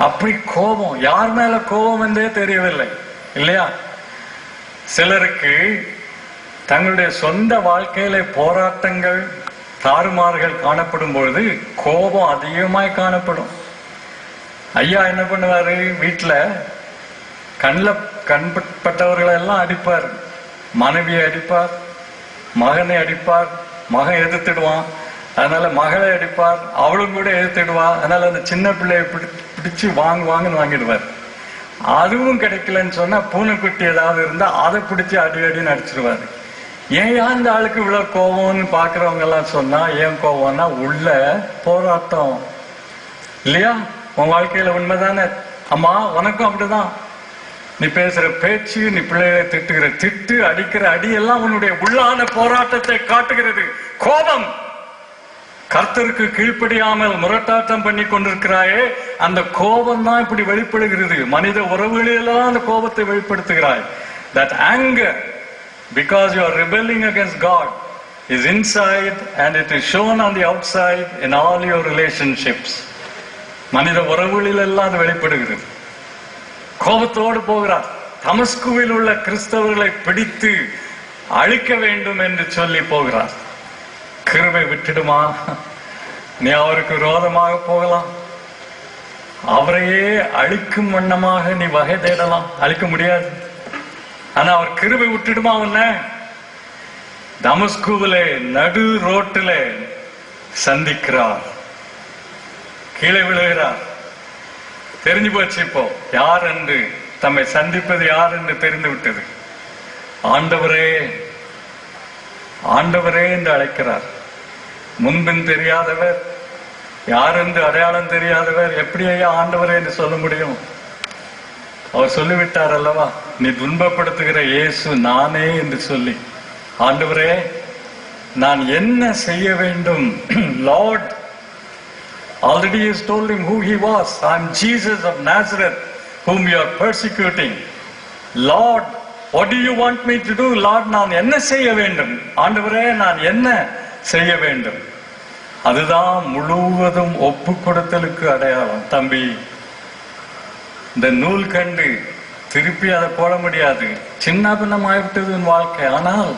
அப்படி கோபம், யார் மேல கோபம் என்றே தெரியவில்லை, இல்லையா? சிலருக்கு தங்களுடைய சொந்த வாழ்க்கையில போராட்டங்கள், தாறுமாறுகள் காணப்படும் பொழுது கோபம் அதிகமாய் காணப்படும். ஐயா என்ன பண்ணுவாரு, வீட்டுல கண்பட்டவர்களை எல்லாம் அடிப்பார். மனைவியை அடிப்பார், மகனை அடிப்பார், மகன் எதிர்த்துடுவான், அதனால மகளை அடிப்பார், அவளும் கூட எதிர்த்துடுவா, அதனால அந்த சின்ன பிள்ளைய பிடிச்சு வாங்குன்னு வாங்கிடுவார். அதுவும் கிடைக்கலன்னு சொன்னா பூனைக்குட்டி ஏதாவது இருந்தா அதை பிடிச்சி அடின்னு அடிச்சிருவாரு. ஏன் இந்த ஆளுக்கு இவ்வளவு கோபம்னு பாக்குறவங்க எல்லாம் சொன்னா, ஏன் கோபம்னா உள்ள போராட்டம் இல்லையா? உன் வாழ்க்கையில உண்மைதானே? அம்மா உனக்கும் அப்படிதான். நீ பேசுற பேச்சு, நீ பிள்ளைகளை திட்டுகிற திட்டு, அடிக்கிற அடி எல்லாம் உன்னுடைய உள்ளான போராட்டத்தை காட்டுகிறது. கோபம். கர்த்தருக்கு கீழ்ப்படியாமல் முரட்டாட்டம் பண்ணி கொண்டிருக்கிறாயே, அந்த கோபம் தான் இப்படி வெளிப்படுகிறது. மனித உறவுகளிலெல்லாம் அந்த கோபத்தை வெளிப்படுத்துகிறாய். That anger, because you are rebelling against God, is inside and it is shown on the outside in all your relationships. மனித உறவுகளில் எல்லாம் அது வெளிப்படுகிறது. கோபத்தோடு போகிறார். தமஸ்குவில் உள்ள கிறிஸ்தவர்களை பிடித்து அழிக்க வேண்டும் என்று சொல்லி போகிறார். கிருபை விட்டுடுமா? நீ அவருக்கு விரோதமாக போகலாம், அவரையே அழிக்கும் வண்ணமாக நீ வகை தேடலாம், அழிக்க முடியாது. ஆனா அவர் கிருபை விட்டுடுமா? உன்ன தமஸ்குவிலே நடு ரோட்டிலே சந்திக்கிறார், கீழே விழுகிறார். தெரிஞ்சு போச்சு இப்போ யார் என்று, தம்மை சந்திப்பது யார் என்று தெரிந்து விட்டது. ஆண்டவரே ஆண்டவரே என்று அழைக்கிறார். முன்பின் தெரியாதவர், யார் என்று அடையாளம் தெரியாதவர் எப்படி ஐயா ஆண்டவரே என்று சொல்ல முடியும்? அவர் சொல்லிவிட்டார் அல்லவா, நீ துன்பப்படுத்துகிற இயேசு நானே என்று சொல்லி. ஆண்டவரே நான் என்ன செய்ய வேண்டும்? Lord, already he has told him who he was. I am Jesus of Nazareth whom you are persecuting. Lord, what do you want me to do? Lord, நான் என்ன செய்ய வேண்டும்? ஆண்டவரே நான் என்ன செய்ய வேண்டும்? அதுதான் முழுவதும் ஒப்பு கொடுத்தலுக்கு அடையாளம். தம்பி, இந்த நூல் கண்டு திருப்பி அதை போட முடியாது. சின்ன பின்னம் ஆகிவிட்டது உன் வாழ்க்கை. ஆனால்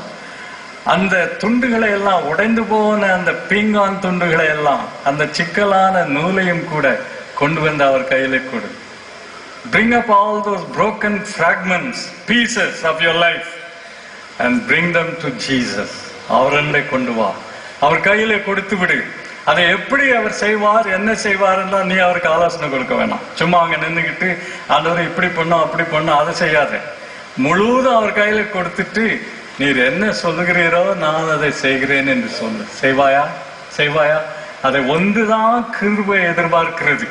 அந்த துண்டுகளை எல்லாம், உடைந்து போன அந்த பீங்கான் துண்டுகளை எல்லாம், அந்த சிக்கலான நூலையும் கூட கொண்டு வந்து அவர் கையில கொடு. Bring up all those broken fragments, pieces of your life and bring them to Jesus. அவரண்டை கொண்டு வா, அவர் கையிலே கொடுத்து விடு. அதை எப்படி அவர் செய்வார், என்ன செய்வார் எல்லாம் நீ அவருக்கு ஆலோசனை கொடுக்க வேணாம். சும்மா அங்க நின்றுகிட்டு ஆண்டவர் இப்படி பண்ணும் அப்படி பண்ணும் அதை செய்யாத. முழுவதும் அவர் கையில கொடுத்துட்டு, நீர் என்ன சொல்லுகிறீரோ நான் அதை செய்கிறேன் என்று சொல்லு. செய்வாயா? செய்வாயா? அதை ஒன்றுதான் கிருபை எதிர்பார்க்கிறது.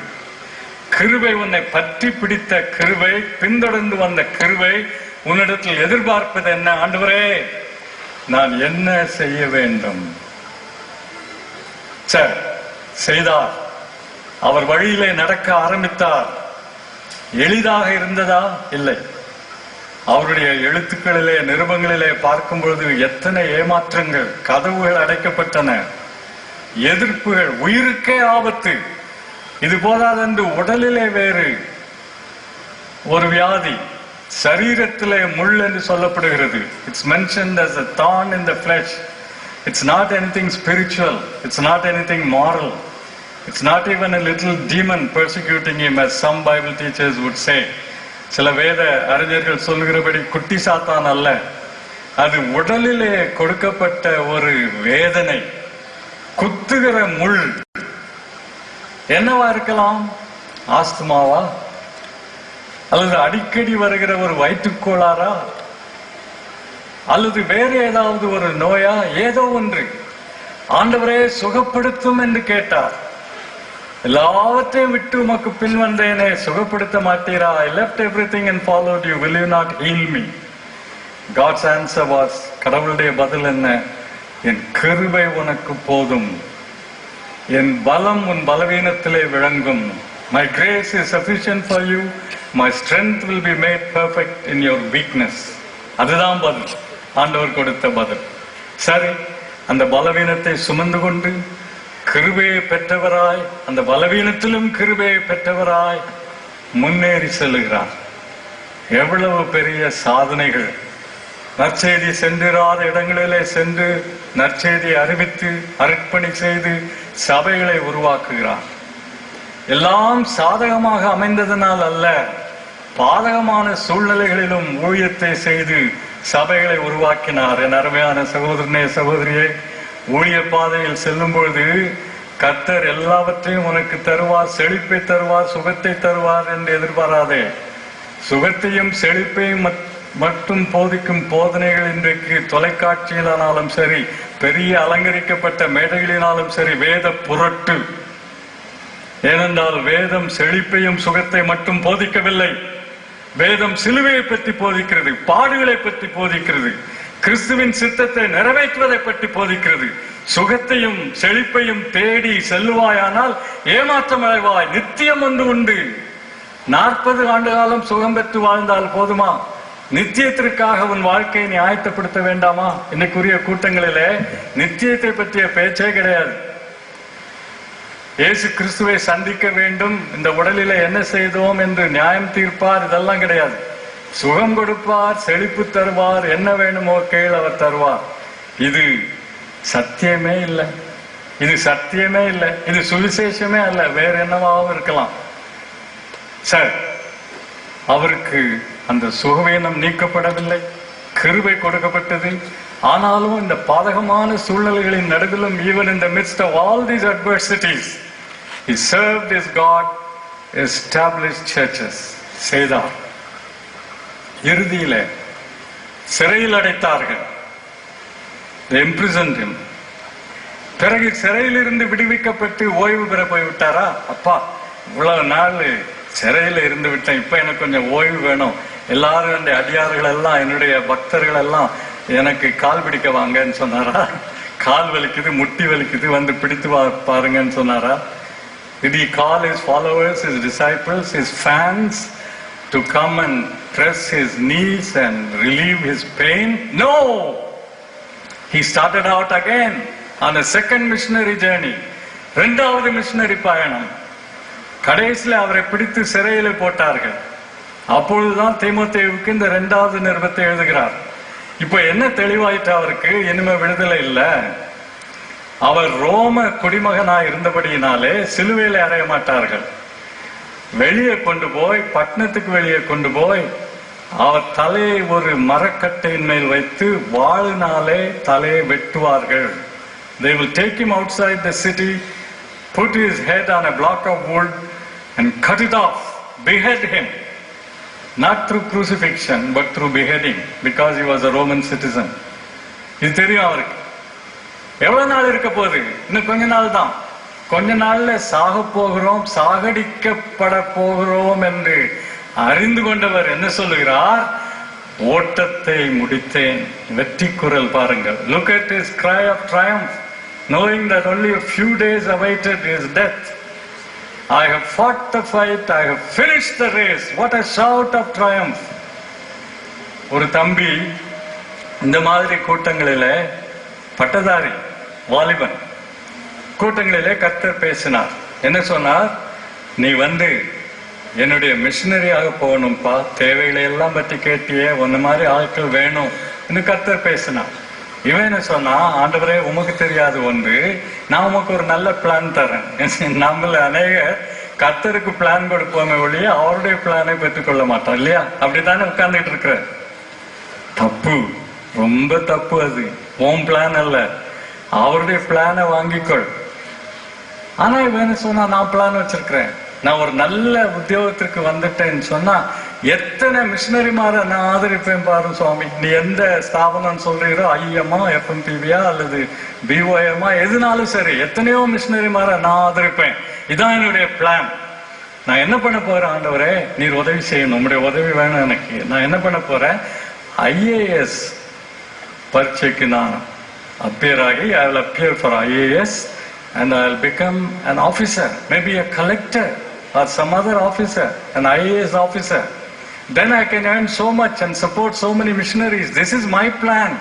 கிருபை, உன்னை பற்றி பிடித்த கிருபை, பின்தொடர்ந்து வந்த கிருபை உன்னிடத்தில் எதிர்பார்ப்பது என்ன? ஆண்டவரே நான் என்ன செய்ய வேண்டும்? சரி, செய்தார். அவர் வழியிலே நடக்க ஆரம்பித்தார். எளிதாக இருந்ததா? இல்லை. அவருடைய எழுத்துக்களிலே, நிருபங்களிலே பார்க்கும் பொழுது எத்தனை ஏமாற்றங்கள், கதவுகள் அடைக்கப்பட்டன, எதிர்ப்புகள், உயிருக்கே ஆபத்து. இது போதாதென்று உடலிலே வேறு ஒரு வியாதி, சரீரத்திலே முள் என்று சொல்லப்படுகிறது. It's mentioned as a thorn in the flesh. It's not anything spiritual. It's not anything moral. It's not even a little demon persecuting him, as some Bible teachers would say. சில வேத அறிஞர்கள் சொல்கிறபடி குட்டி சாத்தான் அல்ல, அது உடலிலே கொடுக்கப்பட்ட ஒரு வேதனை, குத்துகிற முள். என்னவா இருக்கலாம்? ஆஸ்துமாவா? அல்லது அடிக்கடி வருகிற ஒரு வயிற்றுக்கோளாறா? அல்லது வேறு ஏதாவது ஒரு நோயா? ஏதோ ஒன்று. ஆண்டவரே சுகப்படுத்தும் என்று கேட்டார். எல்லாவற்றையும் விட்டு உமக்கு பின் வந்தேனே, சுகப்படுத்த மாட்டீரா? I left everything and followed you. Will you not heal me? God's answer was, கடவுளுடைய பதில் என்ன? என் கிருபை உனக்கு போதும், என் பலம் உன் பலவீனத்திலே விளங்கும். My grace is sufficient for you. My strength will be made perfect in your weakness. அதுதான் பதில், ஆண்டவர் கொடுத்த பதில். சரி, அந்த பலவீனத்தை சுமந்து கொண்டு கிருபையை பெற்றவராய், அந்த பலவீனத்திலும் கிருபையை பெற்றவராய் முன்னேறி செல்லுகிறார். எவ்வளவு பெரிய சாதனைகள்! நற்செய்தி சென்றிராத இடங்களிலே சென்று நற்செய்தியை அறிவித்து அர்ப்பணி செய்து சபைகளை உருவாக்குகிறார். எல்லாம் சாதகமாக அமைந்ததனால் அல்ல, பாதகமான சூழ்நிலைகளிலும் ஊழியத்தை செய்து சபைகளை உருவாக்கினார். என் அருமையான சகோதரனே, சகோதரியே, ஊழிய பாதையில் செல்லும் பொழுது கர்த்தர் எல்லாவற்றையும் உனக்கு தருவார், செழிப்பை தருவார், சுகத்தை தருவார் என்று எதிர்பாராதே. சுகத்தையும் செழிப்பையும் மட்டும் போதிக்கும் போதனைகள் இன்றைக்கு தொலைக்காட்சியிலானாலும் சரி, பெரிய அலங்கரிக்கப்பட்ட மேடைகளினாலும் சரி, வேத புரட்டு. ஏனென்றால் வேதம் செழிப்பையும் சுகத்தை மட்டும் போதிக்கவில்லை. வேதம் சிலுவையை பற்றி போதிக்கிறது, பாடுகளை பற்றி போதிக்கிறது, கிறிஸ்துவின் சித்தத்தை நிறைவேற்றுவதை பற்றி போதிக்கிறது. சுகத்தையும் செழிப்பையும் தேடி செல்லுவாயானால் ஏமாற்றம் அடைவாய். நித்தியம் ஒன்று உண்டு. 40 ஆண்டு காலம் சுகம் பெற்று வாழ்ந்தால் போதுமா? நித்தியத்திற்காக உன் வாழ்க்கையை நீ ஆயத்தப்படுத்த வேண்டாமா? இன்னைக்குரிய கூட்டங்களிலே நித்தியத்தை பற்றிய பேச்சே கிடையாது. இயேசு கிறிஸ்துவை சந்திக்க வேண்டும், இந்த உடலில என்ன செய்தோம் என்று நியாயம் தீர்ப்பார், இதெல்லாம் கிடையாது. சுகம் கொடுப்பார், செழிப்பு தருவார், என்ன வேணுமோ கேள் அவர் தருவார். இது சத்தியமே இல்லை, இது சத்தியமே இல்லை, இது சுவிசேஷமே அல்ல, வேற என்னவாகவும் இருக்கலாம். சார், அவருக்கு அந்த சுகவீனம் நீக்கப்படவில்லை, கிருபை கொடுக்கப்பட்டது. ஆனாலும் இந்த பாதகமான சூழ்நிலைகளின் நடுவிலும், even in the midst of all these adversities, he served his God, established churches. செய்தார். இறுதியில சிறையில் அடைத்தார்கள். They imprisoned him. பிறகு சிறையிலிருந்து விடுவிக்கப்பட்டு ஓய்வு பெற போய்விட்டாரா? அப்பா, இவ்வளவு நாள் சிறையில இருந்து விட்டேன், இப்ப எனக்கு கொஞ்சம் ஓய்வு வேணும், எல்லாரும் என்னுடைய அடியார்கள் எல்லாம், என்னுடைய பக்தர்கள் எல்லாம் எனக்கு கால் பிடிக்க வாங்கன்னு சொன்னாரா? கால் வலிக்குது, முட்டி வலிக்குது, வந்து பிடித்து பாருங்கன்னு சொன்னாரா? Did he call his followers, his disciples, his fans to come and press his knees and relieve his pain? No! He started out again on a second missionary journey. இரண்டாவது மிஷனரி பயணம். கடைசியில் அவரை பிடித்து சிறையில போட்டார்கள். அப்பொழுதுதான் தீமோத்தேயுவுக்கு இந்த 2வது நிருபத்தை எழுதுகிறார். இப்ப என்ன தெளிவாயிட்டு அவருக்கு? இனிமே விடுதலை இல்லை. அவர் ரோம குடிமகனாய் இருந்தபடியினாலே சிலுவையில அறைய மாட்டார்கள். வெளியே கொண்டு போய், பட்டணத்துக்கு வெளியே கொண்டு போய், அவர் தலையை ஒரு மரக்கட்டையின் மேல் வைத்து வாளினாலே தலையை வெட்டுவார்கள். They will take him outside the city, put his head on a block of wood and cut it off, behead him. Not through crucifixion, but through beheading, because he was a Roman citizen. இது தெரியும் அவருக்கு. எவ்வளவு நாள் இருக்க போகுது? இன்னும் கொஞ்ச நாள் தான். கொஞ்ச நாள்ல சாக போகிறோம், சாகடிக்கப்பட போகிறோம் என்று அறிந்து கொண்டவர் என்ன சொல்லுகிறார்? ஓட்டத்தை முடித்தேன். வெற்றி குரல் பாருங்கள். Look at his cry of triumph, knowing that only a few days awaited his death. I have fought the fight, I have finished the race. What a shout of triumph. ஒரு தம்பி இந்த மாதிரி கூட்டங்களிலே, பட்டதாரி வாலிபன் கூட்டங்களிலே கர்த்தர் பேசினார். என்ன சொன்னார்? நீ வந்து என்னுடைய மிஷனரியாக போகணும்பா, தேவைகளை எல்லாம் பற்றி கேட்டியே, ஒன்னு மாதிரி ஆட்கள் வேணும் என்று கர்த்தர் பேசினார். இவன் என்ன சொன்னா? ஆண்டவரே, உமக்கு தெரியாது ஒன்று, நான் உமக்கு ஒரு நல்ல பிளான் தரேன். நம்மள அநேக கர்த்தருக்கு பிளான் கொடுப்போமே ஒழிய அவருடைய பிளானை பெற்றுக்கொள்ள மாட்டோம் இல்லையா? அப்படித்தானே உட்கார்ந்துட்டு இருக்கிற. தப்பு, ரொம்ப தப்பு. அது உன் பிளான் அல்ல, அவருடைய பிளானை வாங்கிக்கொள். ஆனா இவன் என்ன சொன்னா? நான் பிளான் வச்சிருக்கிறேன், நான் ஒரு நல்ல உத்தியோகத்திற்கு வந்துட்டேன்னு சொன்னா எத்தனை மிஷினரிமாரை நான் ஆதரிப்பேன் பாரு சுவாமி. நீ எந்த ஸ்தாபனம் சொல்றீரோ, ஐஎம்மா, எஃப்எம்பிபியா அல்லது பிஓஎம்மா, எதுனாலும் சரி, எத்தனையோ மிஷினரிமாரை நான் ஆதரிப்பேன். இதான் என்னுடைய பிளான். நான் என்ன பண்ண போறேன்? ஆண்டவரே, நீர் உதவி செய்யணும், உங்களுடைய உதவி வேணும் எனக்கு. நான் என்ன பண்ண போறேன்? IAS பரீட்சைக்கு நான் அப்பியர் ஆகி, I will appear for IAS and I will become an officer, maybe a collector or some other officer, an IAS officer. Then I can earn so much and support so many missionaries. This is my plan.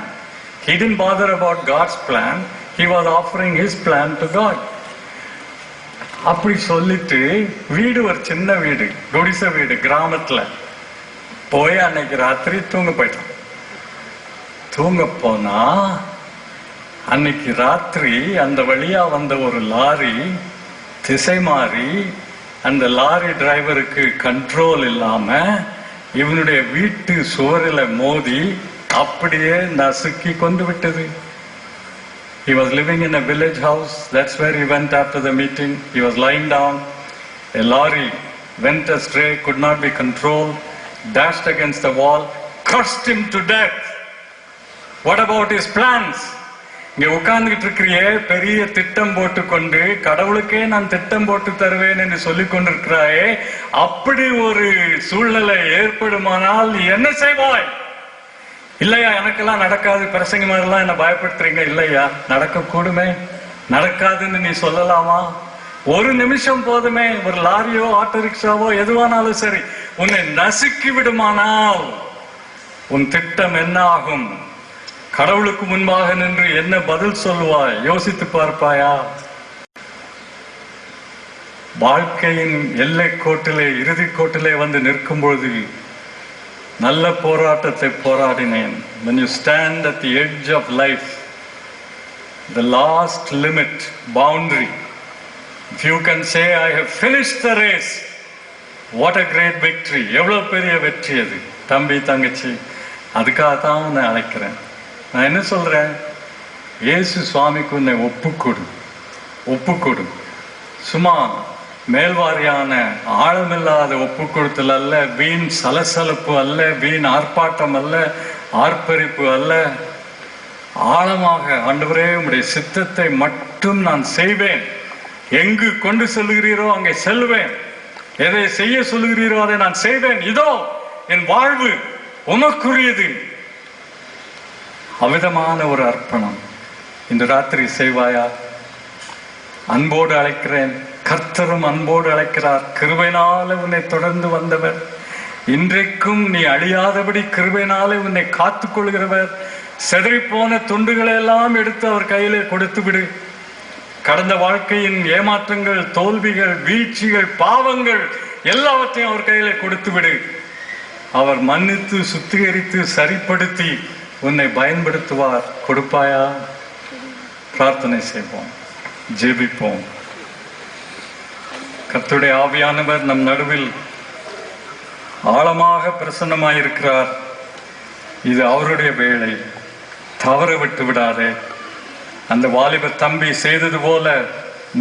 He didn't bother about God's plan. He was offering his plan to God. அப்படி சொல்லிட்டு வீடு, ஒரு சின்ன வீடு, குடிசை வீடு கிராமத்துல போய் அன்னைக்கு ராத்திரி தூங்க போயிட்டான். தூங்க போனா அன்னைக்கு ராத்திரி அந்த வழியா வந்த ஒரு லாரி திசை மாறி அந்த லாரி டிரைவருக்கு கண்ட்ரோல் இல்லாம இவனுடைய வீட்டு சுவரில் மோதி அப்படியே நசுக்கி கொண்டு விட்டது. He was living in a village house. That's where he went after the meeting. He was lying down. A lorry went astray, could not be controlled, dashed against the wall, cursed him to death. What about his plans? இங்க உட்கார்ந்துகிட்டு இருக்கிறியே, பெரிய திட்டம் போட்டுக்கொண்டு கடவுளுக்கே நான் திட்டம் போட்டு தருவேன் என்று சொல்லிக் கொண்டிருக்கிறாயே, அப்படி ஒரு சூழ்நிலை ஏற்படுமானால் நீ என்ன செய்வாய்? இல்லையா, எனக்கெல்லாம் நடக்காது, பிரசங்க மாதிரிலாம் என்ன பயப்படுத்துறீங்க. இல்லையா, நடக்க கூடுமே, நடக்காதுன்னு நீ சொல்லலாமா? ஒரு நிமிஷம் போதுமே, ஒரு லாரியோ ஆட்டோ ரிக்ஷாவோ எதுவானாலும் சரி உன்னை நசுக்கி விடுமானால் உன் திட்டம் என்ன ஆகும்? கடவுளுக்கு முன்பாக நின்று என்ன பதில் சொல்லுவாய்? யோசித்து பார்ப்பாயா? வாழ்க்கையின் எல்லை கோட்டிலே, இறுதி கோட்டிலே வந்து நிற்கும் பொழுது நல்ல போராட்டத்தை போராடினேன். When you stand at the edge of life, the last limit, boundary, if you can say I have finished the race, what a great victory. எவ்வளவு பெரிய வெற்றி அது. தம்பி தங்கச்சி, அதுக்காகத்தான் உன்னை அழைக்கிறேன். நான் என்ன சொல்றேன்? இயேசு சுவாமிக்கு உன்னை ஒப்புக்கொடு. சும்மா மேல்வாரியான ஆழமில்லாத ஒப்பு கொடுத்தல் அல்ல, வீண் சலசலப்பு அல்ல, வீண் ஆர்ப்பாட்டம் அல்ல, ஆர்ப்பரிப்பு அல்ல. ஆழமாக, ஆண்டவரே உம்முடைய சித்தத்தை மட்டும் நான் செய்வேன். எங்கு கொண்டு செல்கிறீரோ அங்கே செல்வேன். எதை செய்ய சொல்லுகிறீரோ அதை நான் செய்வேன். இதோ என் வாழ்வு உமக்குரியது. அவிதமான ஒரு அர்ப்பணம் இந்த ராத்திரி செய்வாயா? அன்போடு அழைக்கிறேன். கர்த்தரும் அன்போடு அழைக்கிறார். கிருபையினாலே உன்னை தொடர்ந்து வந்தவர், இன்றைக்கும் நீ அழியாதபடி கிருபையினாலே உன்னை காத்துக் கொள்கிறவர். செதறிப்போன துண்டுகளை எல்லாம் எடுத்து அவர் கையிலே கொடுத்து விடு. கடந்த வாழ்க்கையின் ஏமாற்றங்கள், தோல்விகள், வீழ்ச்சிகள், பாவங்கள் எல்லாவற்றையும் அவர் கையிலே கொடுத்து விடு. அவர் மன்னித்து சுத்திகரித்து சரிப்படுத்தி உன்னை பயன்படுத்துவார். கொடுப்பாயா? பிரார்த்தனை செய்வோம், ஜெபிப்போம். கர்த்தருடைய ஆவியானவர் நம் நடுவில் ஆழமாக பிரசன்னமாயிருக்கிறார். இது அவருடைய வேலை, தவற விட்டு விடாதே. அந்த வாலிப தம்பி செய்தது போல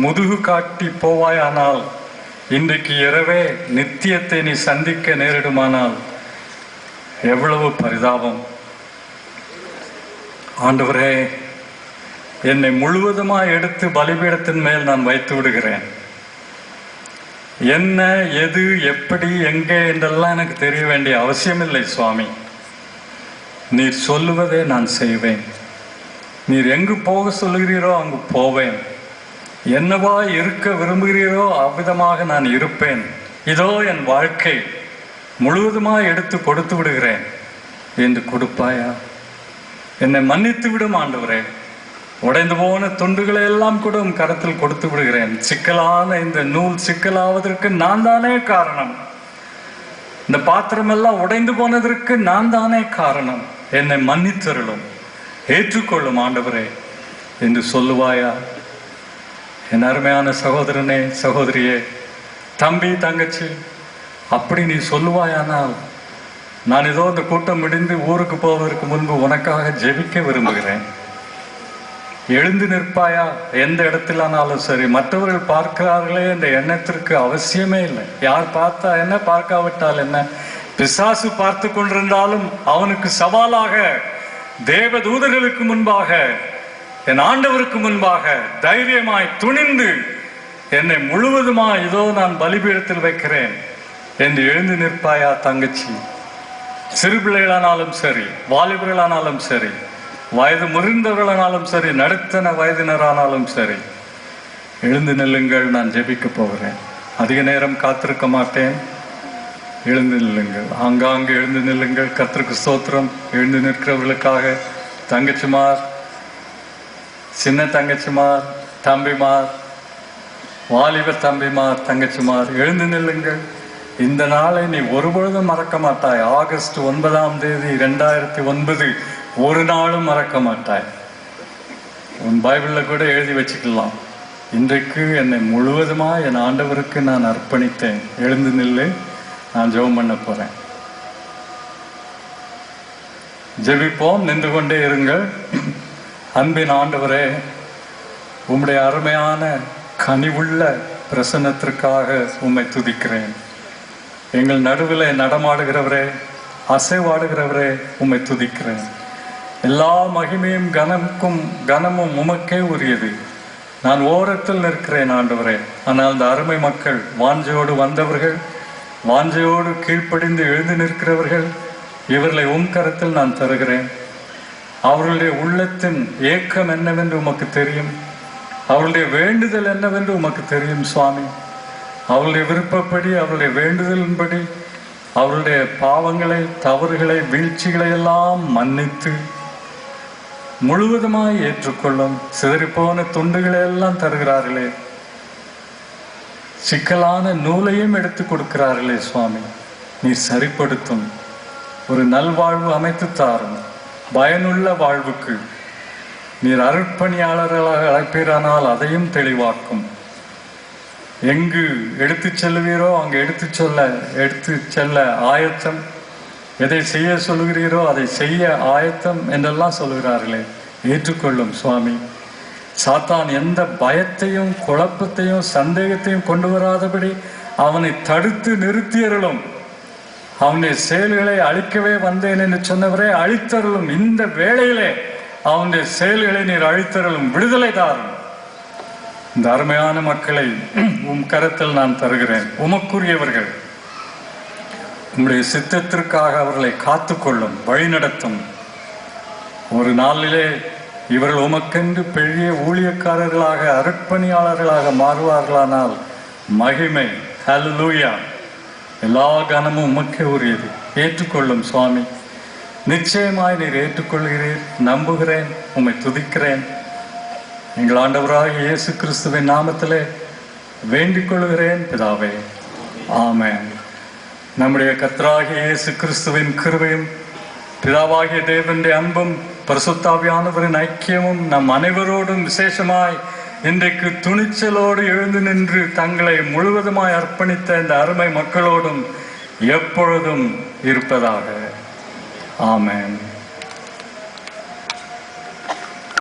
முதுகு காட்டி போவாயானால், இன்றைக்கு இரவே நித்தியத்தை நீ சந்திக்க நேரிடுமானால் எவ்வளவு பரிதாபம். ஆண்டவரே, என்னை முழுவதுமாய் எடுத்து பலிபீடத்தின் மேல் நான் வைத்து விடுகிறேன். என்ன, எது, எப்படி, எங்கே என்றெல்லாம் எனக்கு தெரிய வேண்டிய அவசியமில்லை சுவாமி. நீர் சொல்லுவதே நான் செய்வேன். நீர் எங்கு போக சொல்லுகிறீரோ அங்கு போவேன். என்னவா இருக்க விரும்புகிறீரோ அவ்விதமாக நான் இருப்பேன். இதோ என் வாழ்க்கை முழுவதுமாய் எடுத்து கொடுத்து விடுகிறேன் என்று கொடுப்பாயா? என்னை மன்னித்து விடும் ஆண்டவரே. உடைந்து போன துண்டுகளை எல்லாம் கூட உம் கரத்தில் கொடுத்து விடுகிறேன். சிக்கலான இந்த நூல் சிக்கலாவதற்கு நான் தானே காரணம். இந்த பாத்திரம் எல்லாம் உடைந்து போனதற்கு நான் தானே காரணம். என்னை மன்னித்தருளும், ஏற்றுக்கொள்ளும் ஆண்டவரே என்று சொல்லுவாயா? என் அருமையான சகோதரனே, சகோதரியே, தம்பி தங்கச்சி, அப்படி நீ சொல்லுவாயானால் நான் ஏதோ இந்த கூட்டம் முடிந்து ஊருக்கு போவதற்கு முன்பு உனக்காக ஜெபிக்க விரும்புகிறேன். எழுந்து நிற்பாயா? எந்த இடத்திலானாலும் சரி. மற்றவர்கள் பார்க்கிறார்களே என்ற எண்ணத்திற்கு அவசியமே இல்லை. யார் பார்த்தா என்ன, பார்க்காவிட்டால் என்ன? பிசாசு பார்த்து கொண்டிருந்தாலும் அவனுக்கு சவாலாக தேவ தூதர்களுக்கு முன்பாக, என் ஆண்டவருக்கு முன்பாக தைரியமாய் துணிந்து என்னை முழுவதுமாய் இதோ நான் பலிபீடத்தில் வைக்கிறேன் என்று எழுந்து நிற்பாயா தங்கச்சி? சிறு பிள்ளைகளானாலும் சரி, வாலிபர்களானாலும் சரி, வயது முறிந்தவர்களானாலும் சரி, நடுத்தன வயதினரானாலும் சரி, எழுந்து நில்லுங்கள். நான் ஜெபிக்க போகிறேன். அதிக நேரம் காத்திருக்க மாட்டேன். எழுந்து நில்லுங்கள். ஆங்காங்கு எழுந்து நில்லுங்கள். கர்த்தருக்கு ஸ்தோத்திரம். எழுந்து நிற்கிறவர்களுக்காக தங்கச்சிமார், சின்ன தங்கச்சிமார், தம்பிமார், வாலிப தம்பிமார், தங்கச்சிமார், எழுந்து நில்லுங்கள். இந்த நாளை நீ ஒருபொழுதும் மறக்க மாட்டாய். ஆகஸ்ட் 9 2009 ஒரு நாளும் மறக்க மாட்டாய். உன் பைபிளில் கூட எழுதி வச்சுக்கலாம். இன்றைக்கு என்னை முழுவதுமாக என் ஆண்டவருக்கு நான் அர்ப்பணித்தேன். எழுந்து நில்லு, நான் ஜெபம் பண்ண போகிறேன். ஜெபிப்போம். நின்று கொண்டே இருங்கள். அன்பின் ஆண்டவரே, உம்முடைய அருமையான கனிவுள்ள பிரசன்னத்திற்காக உம்மை துதிக்கிறேன். எங்கள் நடுவில் நடமாடுகிறவரே, அசைவாடுகிறவரே, உம்மை துதிக்கிறேன். எல்லா மகிமையும் கனமும் உமக்கே உரியது. நான் ஓரத்தில் நிற்கிறேன் ஆண்டவரே. ஆனால் இந்த அருமை மக்கள், வாஞ்சையோடு வந்தவர்கள், வாஞ்சையோடு கீழ்ப்படிந்து எழுந்து நிற்கிறவர்கள், இவர்களை உம் கரத்தில் நான் தருகிறேன். அவர்களுடைய உள்ளத்தின் ஏக்கம் என்னவென்று உமக்கு தெரியும். அவருடைய வேண்டுதல் என்னவென்று உமக்கு தெரியும் சுவாமி. அவருடைய விருப்பப்படி, அவருடைய வேண்டுதலின்படி அவருடைய பாவங்களை, தவறுகளை, வீழ்ச்சிகளை எல்லாம் மன்னித்து முழுவதுமாய் ஏற்றுக்கொள்ளும். சிதறிப்போன துண்டுகளை எல்லாம் தருகிறார்களே, சிக்கலான நூலையும் எடுத்து கொடுக்கிறார்களே சுவாமி, நீ சரிப்படுத்தும். ஒரு நல்வாழ்வு அமைத்து தாரும். பயனுள்ள வாழ்வுக்கு நீர் அருட்பணியாளர்களாக அழைப்பீரானால் அதையும் தெளிவாக்கும். எங்கு எடுத்து செல்லுவீரோ அங்கு எடுத்து செல்ல ஆயத்தம். எதை செய்ய சொல்கிறீரோ அதை செய்ய ஆயத்தம் என்றெல்லாம் சொல்கிறார்களே, ஏற்றுக்கொள்ளும் சுவாமி. சாத்தான் எந்த பயத்தையும் குழப்பத்தையும் சந்தேகத்தையும் கொண்டு வராதபடி அவனை தடுத்து நிறுத்தியருளும். அவனுடைய செயல்களை அழிக்கவே வந்தேன் என்று சொன்னவரே, அழித்தருளும். இந்த வேளையிலே அவனுடைய செயல்களை நீர் அழித்தருளும். விடுதலை தாரும். இந்த அருமையான மக்களை உம் கரத்தில் நான் தருகிறேன். உமக்குரியவர்கள். உம்முடைய சித்தத்திற்காக அவர்களை காத்துக்கொள்ளும், வழிநடத்தும். ஒரு நாளிலே இவர்கள் உமக்கென்று பெரிய ஊழியக்காரர்களாக, அருட்பணியாளர்களாக மாறுவார்களானால் மகிமை, ஹல்லேலூயா, எல்லா கனமும் உமக்கே உரியது. ஏற்றுக்கொள்ளும் சுவாமி. நிச்சயமாய் நீர் ஏற்றுக்கொள்கிறீர். நம்புகிறேன், உம்மை துதிக்கிறேன். எங்கள் ஆண்டவராகிய இயேசு கிறிஸ்துவின் நாமத்திலே வேண்டிக் கொள்கிறேன் பிதாவே, ஆமென். நம்முடைய கர்த்தராகிய இயேசு கிறிஸ்துவின் கிருபையும், பிதாவாகிய தேவனுடைய அன்பும், பரிசுத்தாவியானவரின் ஐக்கியமும் நம் அனைவரோடும், விசேஷமாய் இன்றைக்கு துணிச்சலோடு எழுந்து நின்று தங்களை முழுவதுமாய் அர்ப்பணித்த இந்த அருமை மக்களோடும் எப்பொழுதும் இருப்பதாக. ஆமென்.